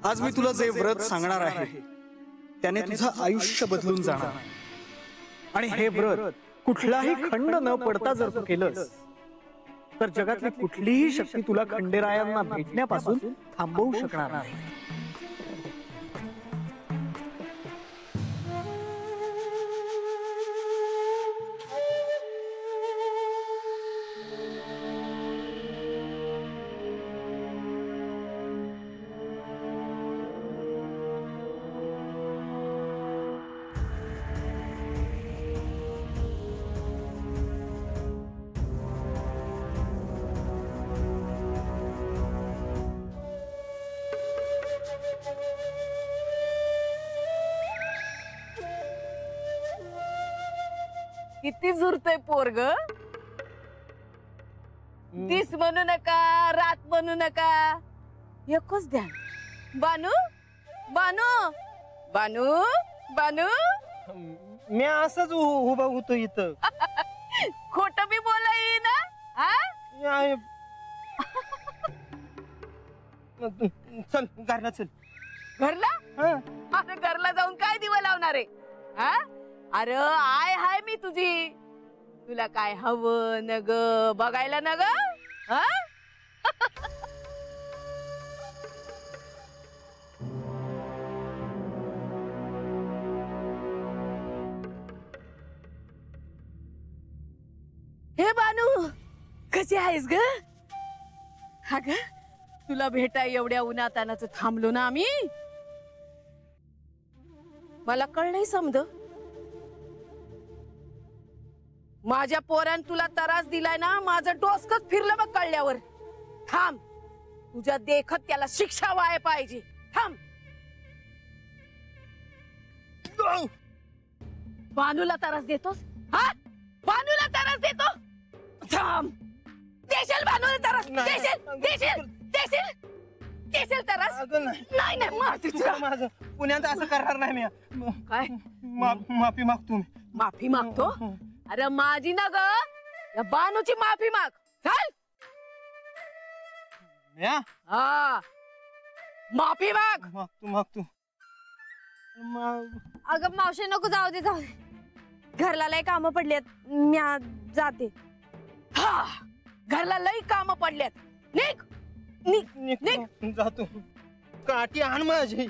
आज मी तुला जे व्रत सांगणार आहे त्याने तुझं आयुष्य बदलून जाणार आणि हे व्रत कुठलाही खंड न पडता जर तू केलंस तर जगातली कुठलीही शक्ती तुला खंडेरायांना भेटण्यापासून थांबवू शकणार नाही। किती झुरतय पोरग, दिस म्हणू नका, रात म्हणू नका, एकच ध्यान। बानू बानू बानू बानू, मी असंच उभा होतो इथं। खोट बी बोलाय ना? चल घरला चल। घरला? अरे घरला जाऊन काय दिवा लावणार आहे? हा अरे आय हाय मी तुझी, तुला काय हवं न ग बघायला न ग? हे बानू कशी आहेस ग? हा ग तुला भेटाय एवढ्या उन्हातानाच थांबलो ना आम्ही। मला कळलंय समज, माझ्या पोरान तुला त्रास दिलाय ना, माझं डोसकच फिरलं बघ कळल्यावर। थांब, तुझ्या देखत त्याला शिक्षा व्हाय पाहिजे। थांब। बानूला त्रास देतोस? हा बानूला त्रास देतो? थांब, देशील बानूला त्रास? देशील देशील देशील देशील त्रास? नाही नाही मारते तुला। माझं पुण्यात असं करणार नाही मी। काय माफी मागतो। माफी मागतो? अरे माझी ना ग, या बानूची माफी माग। चल हा माफी माग। मागतो। अगं मावशी नको, जाऊ दे जाऊ दे, घरला लय काम पडलेत, मी आज जाते। हा घरला लई काम पडल्यात, निघ निघ निघ। जातो, काठी आण माझी।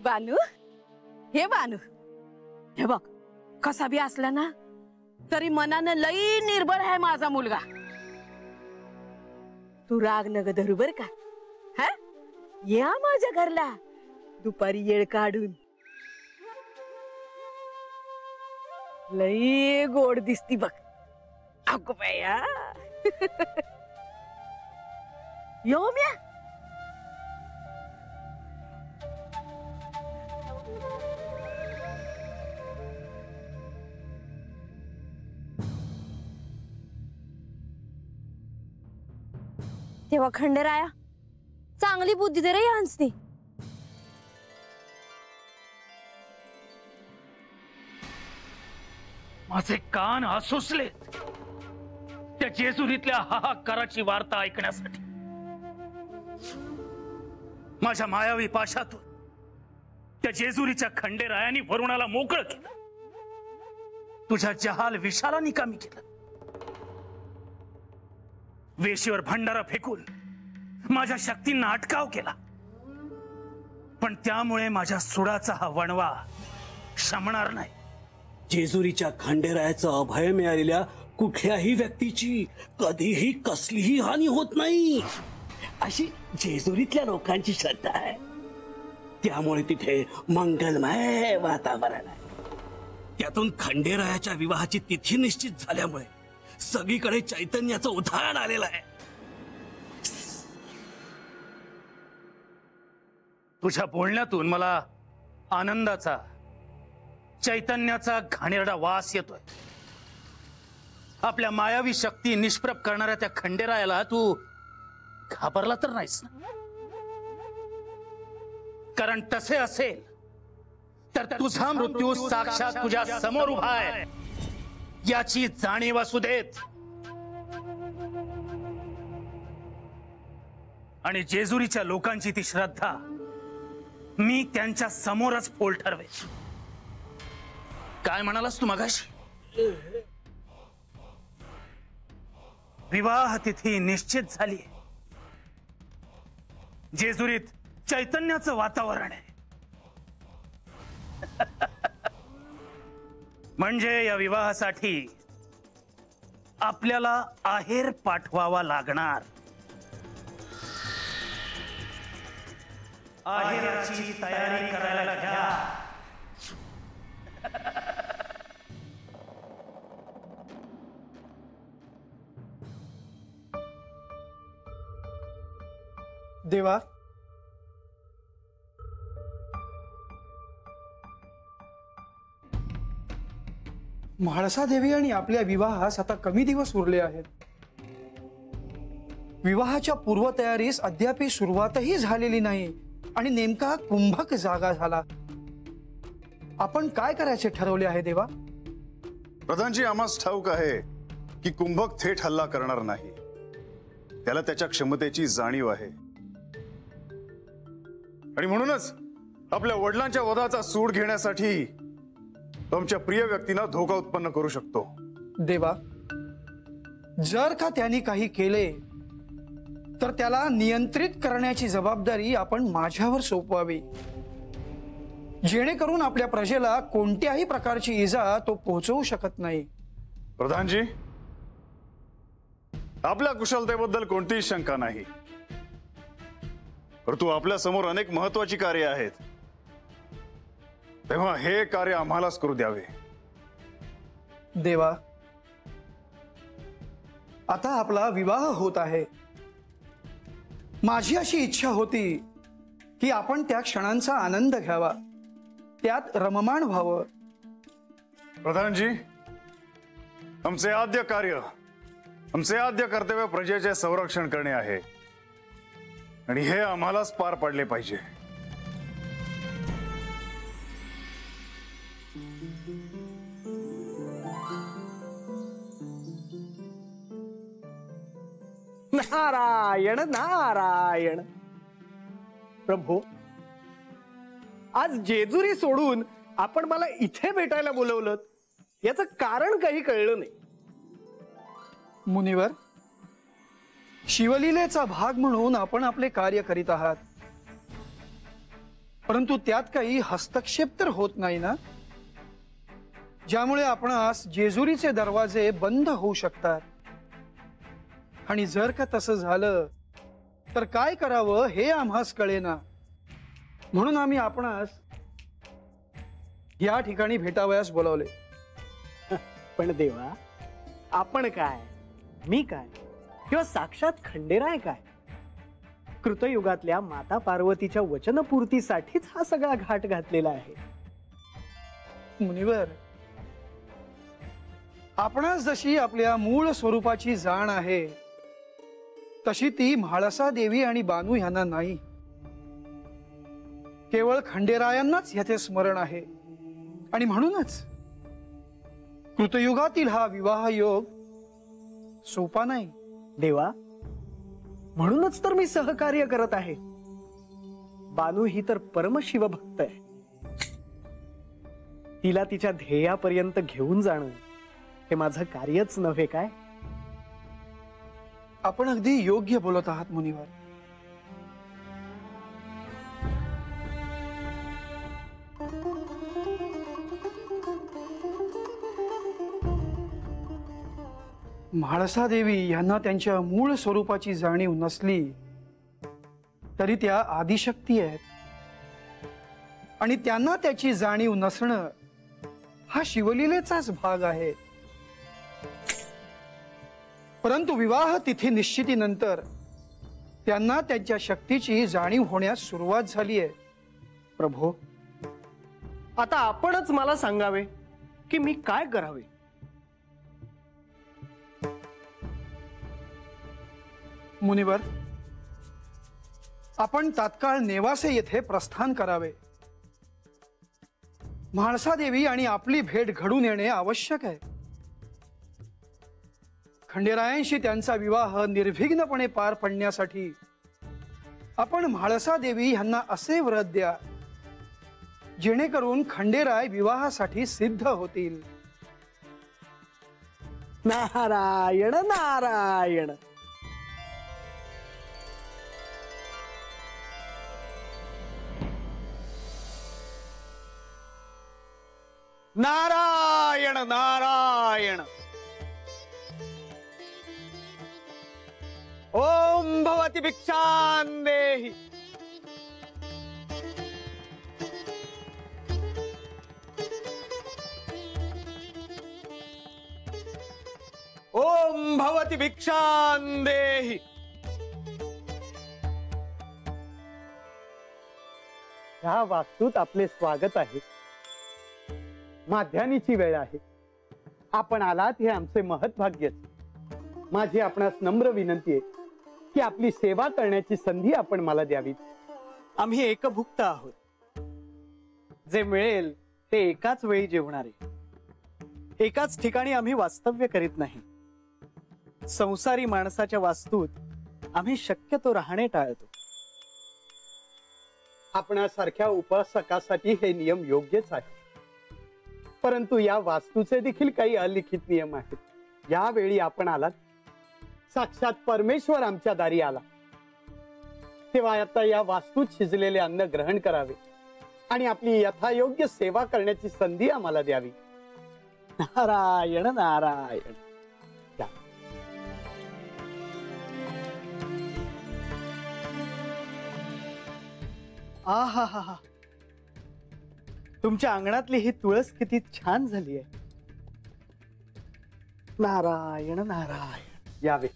बानू, हे बानू, हे बघ कसा बी असला ना तरी मनानं लई निर्बळ आहे माझा मुलगा। तू राग नग धरू बर का? हा या माझ्या घरला दुपारी येळ काढून, लई गोड दिसती बघ। अगो बाया यो म्या। तेव्हा खंडेराया चांगली बुद्धी दे रे हंसते। माझे कान आसुसलेत त्या जेजुरीतल्या हाहाकाराची वार्ता ऐकण्यासाठी। माझ्या मायावी पाशातून त्या जेजुरीच्या खंडेरायांनी वरुणाला मोकळं केलं, तुझ्या जहाल विषाला निकामी केलं, वेशीवर भंडारा फेकून माझ्या शक्तींना अटकाव केला। पण त्यामुळे माझ्या सुडाचा हा वणवा शमणार नाही। जेजुरीच्या खंडेरायाचं अभय मिळालेल्या कुठल्याही व्यक्तीची कधीही कसलीही हानी होत नाही अशी जेजुरीतल्या लोकांची श्रद्धा आहे। त्यामुळे तिथे मंगलमय वातावरण आहे। त्यातून खंडेरायाच्या विवाहाची तिथी निश्चित झाल्यामुळे सगळीकडे चैतन्याचं उधाण आलेलं आहे। तुझ्या बोलण्यातून मला आनंदाचा, चैतन्याचा घाणेरडा वास येतोय। आपल्या मायावी शक्ती निष्प्रभ करणाऱ्या त्या खंडेरायाला तू घाबरला तर नाहीस ना? कारण तसे असेल तर तुझा मृत्यू साक्षात तुझ्या समोर उभा आहे। याची जाणीव असू देत. आणि जेजुरीच्या लोकांची ती श्रद्धा मी त्यांच्या समोरच पोल ठरवे. काय म्हणालास तू मगाशी? विवाह तिथी निश्चित झाली. जेजुरीत चैतन्याचं वातावरण आहे. म्हणजे या विवाहासाठी आपल्याला आहेर पाठवावा लागणार. आहेराची तयारी करायला घ्या. देवा, म्हाळसा देवी आणि आपल्या विवाहास आता कमी दिवस उरले आहेत. विवाहाच्या पूर्वतयारीस अद्याप सुरुवातही झालेली नाही आणि नेमका कुंभक जागा झाला. आपण काय करायचे ठरवले आहे देवा? प्रधानजी, आम्हास ठाऊक आहे की कुंभक थेट हल्ला करणार नाही. त्याला त्याच्या क्षमतेची जाणीव आहे आणि म्हणूनच आपल्या वडिलांच्या वधाचा सूड घेण्यासाठी तुमच्या प्रिय व्यक्तींना धोका उत्पन्न करू शकतो. देवा, जर का त्यांनी काही केले तर त्याला नियंत्रित करण्याची जबाबदारी आपण माझ्यावर सोपवावी, जेणेकरून आपल्या प्रजेला कोणत्याही प्रकारची इजा तो पोहोचवू शकत नाही. प्रधानजी, आपल्या कुशलतेबद्दल कोणतीही शंका नाही, परंतु आपल्या समोर अनेक महत्वाची कार्य आहेत. तेव्हा हे कार्य आम्हालाच करू द्यावे. देवा, आता आपला विवाह होत आहे. माझी अशी इच्छा होती की आपण त्या क्षणांचा आनंद घ्यावा, त्यात रममाण व्हावं. प्रधानजी, आमचे आद्य कार्य, आमचे आद्य कर्तव्य प्रजेचे संरक्षण करणे आहे आणि हे आम्हालाच पार पाडले पाहिजे. नारायण नारायण. प्रभू, आज जेजुरी सोडून आपण मला इथे भेटायला बोलवलं, याचं कारण काही कळलं नाही. मुनिवर, शिवलीलेचा भाग म्हणून आपण आपले कार्य करीत आहात, परंतु त्यात काही हस्तक्षेप तर होत नाही ना, ज्यामुळे आपणास जेजुरीचे दरवाजे बंद होऊ शकतात. आणि जर का तसं झालं तर काय करावं हे आम्हास कळेना. म्हणून आम्ही आपणास या ठिकाणी भेटावयास बोलावले. पण देवा, आपण काय, मी काय, किंवा साक्षात खंडेराय काय, कृतयुगातल्या माता पार्वतीच्या वचनपूर्तीसाठीच हा सगळा घाट घातलेला आहे. मुनिवर, आपणास जशी आपल्या मूळ स्वरूपाची जाण आहे तशी ती म्हाळसा देवी आणि बानू यांना नाही. केवळ खंडेरायांनाच याचे स्मरण आहे आणि म्हणूनच कृतयुगातील हा विवाह योग सोपा नाही. देवा, म्हणूनच तर मी सहकार्य करत आहे. बानू ही तर परमशिवभक्त आहे. तिला तिच्या ध्येयापर्यंत घेऊन जाणं हे माझं कार्यच नव्हे काय? आपण अगदी योग्य बोलत आहात मुनिवर. म्हाळसा देवी यांना त्यांच्या मूळ स्वरूपाची जाणीव नसली तरी त्या आदिशक्ती आहेत आणि त्यांना त्याची जाणीव नसणं हा शिवलीलेचाच भाग आहे. परंतु विवाह तिथी निश्चितीनंतर त्यांना त्यांच्या शक्तीची जाणीव होण्यास सुरुवात झाली आहे. प्रभो, आता आपणच मला सांगावे की मी काय करावे. मुनिवर, आपण तात्काळ नेवासे येथे प्रस्थान करावे. म्हाळसा देवी आणि आपली भेट घडून येणे आवश्यक आहे. खंडेरायांशी त्यांचा विवाह निर्विघ्नपणे पार पडण्यासाठी आपण म्हाळसा देवी यांना असे व्रत द्या जेणेकरून खंडेराय विवाहासाठी सिद्ध होतील. नारायण नारायण. नारायण नारायण. ओम भवती भिक्षां देहि. ओम भवती भिक्षां देहि. ह्या वास्तूत आपले स्वागत आहे. माध्यानीची वेळ आहे. आपण आलात हे आमचे महत्भाग्यच. माझी आपणास नम्र विनंती आहे की आपली सेवा करण्याची संधी आपण मला द्यावी. आम्ही एकभुक्त आहोत. जे मिळेल ते एकाच वेळी जेवणारे. एकाच ठिकाणी आम्ही वास्तव्य करीत नाही. संसारी माणसाच्या वास्तूत आम्ही शक्यतो राहणे टाळतो. आपणासारख्या उपासकासाठी हे नियम योग्यच आहे. परंतु या वास्तूचे देखील काही अलिखित नियम आहेत. यावेळी आपण आलात, साक्षात परमेश्वर आमच्या दारी आला, तेव्हा आता या वास्तूत शिजलेले अन्न ग्रहण करावे आणि आपली यथायोग्य सेवा करण्याची संधी आम्हाला द्यावी. नारायण नारायण. आहा हा हा. तुमच्या अंगणातली ही तुळस किती छान झाली आहे. नारायण नारायण. यावे.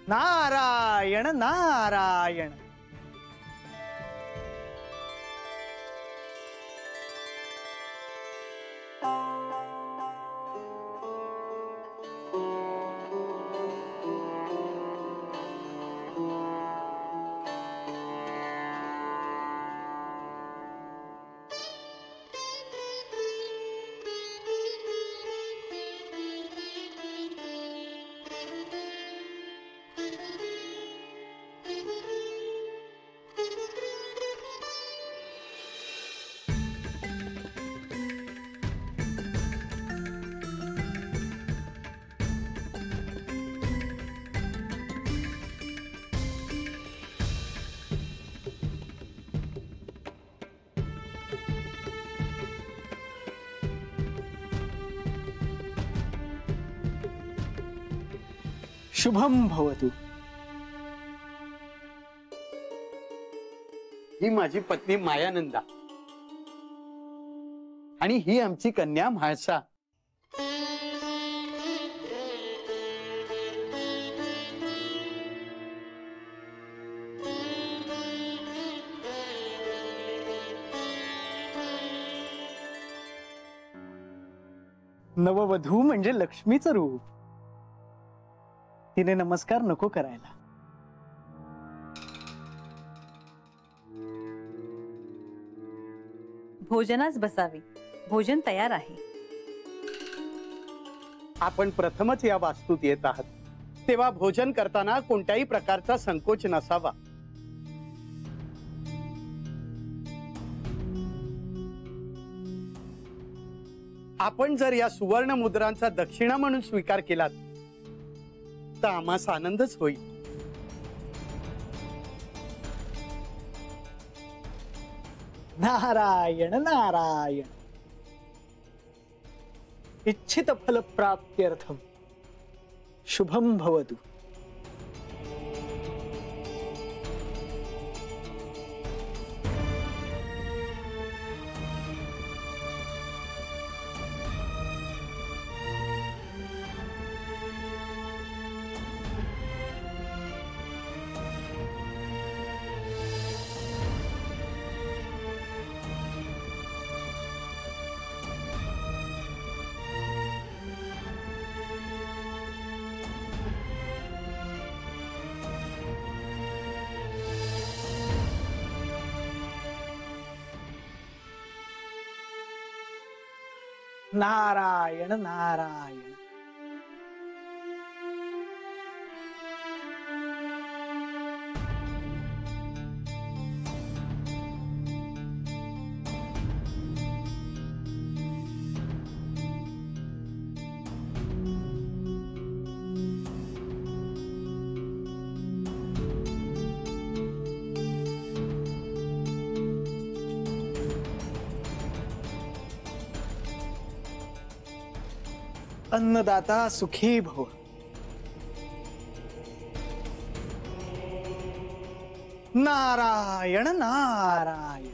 नारायण नारायण. शुभम भवतु. ही माझी पत्नी मायानंदा आणि ही आमची कन्या म्हाळसा. नववधू म्हणजे लक्ष्मीचं रूप. तिने नमस्कार नको करायला. भोजनास बसावे. भोजन तयार आहे. आपण प्रथमच या वास्तूत येत आहात, तेव्हा भोजन करताना कोणत्याही प्रकारचा संकोच नसावा. आपण जर या सुवर्ण मुद्रांचा दक्षिणा म्हणून स्वीकार केलात तर आम्हास आनंदच होईल. नारायण नारायण. इच्छित फल प्राप्त्यर्थम शुभम भवतु. नारायण नारायण. अन्नदाता सुखी भव. नारायण नारायण.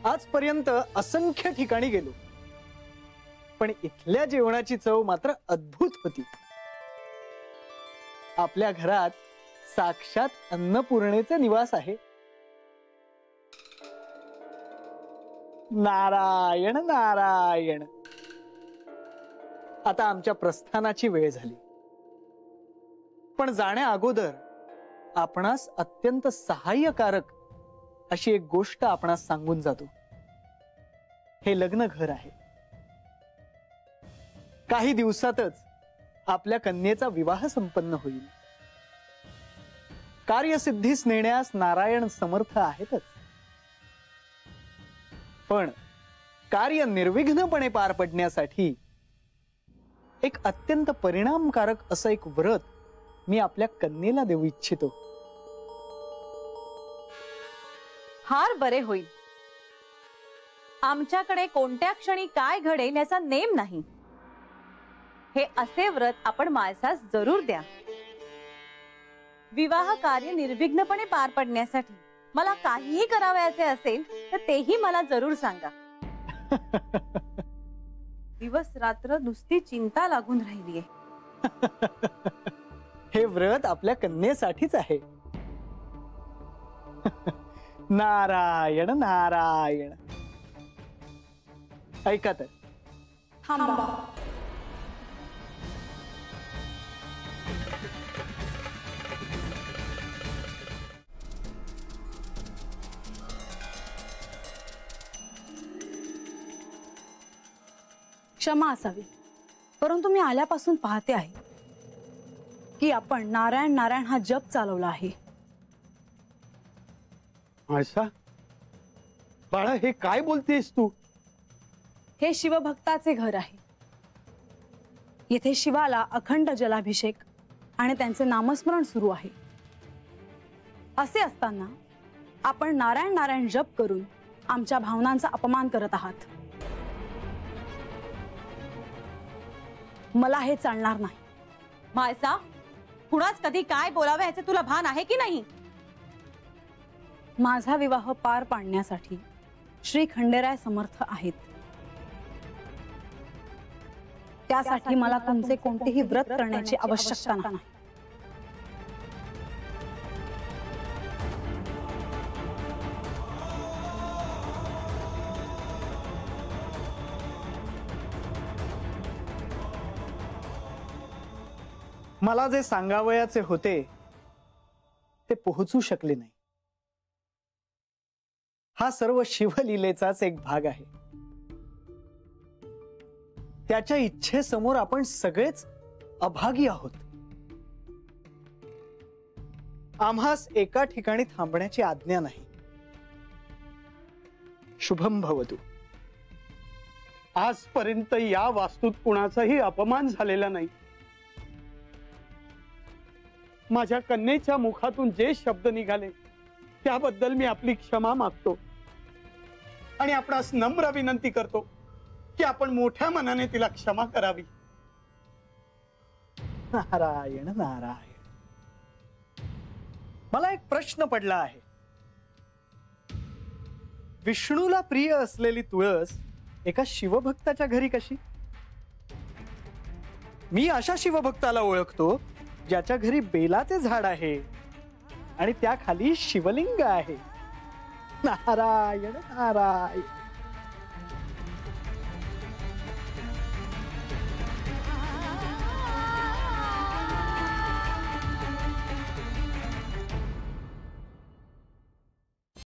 आजपर्यंत असंख्य ठिकाणी गेलो, पण इथल्या जेवणाची चव मात्र अद्भुत होती. आपल्या घरात साक्षात अन्नपूर्णेचे निवास आहे. नारायण नारायण. आता आमच्या प्रस्थानाची वेळ झाली, पण जाण्या अगोदर आपणास अत्यंत सहाय्यकारक अशी एक गोष्ट आपणास सांगून जातो. हे लग्न घर आहे. काही दिवसातच आपल्या कन्येचा विवाह संपन्न होईल. कार्यसिद्धीस नेण्यास नारायण समर्थ आहेतच, पण कार्य निर्विघ्नपणे पार पडण्यासाठी एक अत्यंत परिणामकारक असं एक व्रत मी आपल्या कन्येला देऊ इच्छितो. फार बरे होईल. आमच्याकडे कोणत्या क्षणी काय घडेल याचा नेम नाही. हे असे व्रत आपण माळसास जरूर द्या. विवाह कार्य निर्विघ्नपणे पार पडण्यासाठी मला काहीही करावयाचे असेल तर तेही मला जरूर सांगा. दिवस रात्र नुसती चिंता लागून राहिलीये. हे व्रत आपल्या कन्येसाठीच आहे. नारायण नारायण. ऐका तर. थांबा. क्षमा असावी, परंतु मी आल्यापासून पाहते आहे की आपण नारायण नारायण हा जप चालवला आहे. आळसा, बाळा, हे काय बोलतेस तू? हे शिवभक्ताचे घर आहे. येथे शिवाला अखंड जलाभिषेक आणि त्यांचे नामस्मरण सुरू आहे. असे असताना आपण नारायण नारायण जप करून आमच्या भावनांचा अपमान करत आहात. मला हे चालणार नाही. माळसा, कुणाच कधी काय बोलावे याचे तुला भान आहे की नाही? माझा विवाह पार पाडण्यासाठी श्री खंडेराय समर्थ आहेत. त्यासाठी मला तुमचे कोणतेही व्रत करण्याची आवश्यकता नाही. मला जे सांगावयाचे होते ते पोहोचू शकले नाही. हा सर्व शिवलीलेचाच एक भाग आहे. त्याच्या इच्छेसमोर आपण सगळेच अभागी आहोत. आम्हास एका ठिकाणी थांबण्याची आज्ञा नाही. शुभम भवतु. आजपर्यंत या वास्तूत कुणाचाही अपमान झालेला नाही. माझ्या कन्येच्या मुखातून जे शब्द निघाले त्याबद्दल मी आपली क्षमा मागतो आणि आपणास नम्र विनंती करतो की आपण मोठ्या मनाने तिला क्षमा करावी. नारायण नारायण. मला एक प्रश्न पडला आहे. विष्णूला प्रिय असलेली तुळस एका शिवभक्ताच्या घरी कशी? मी अशा शिवभक्ताला ओळखतो ज्याच्या घरी बेलाचे झाड आहे आणि त्याखाली शिवलिंग आहे. नारायण नारायण.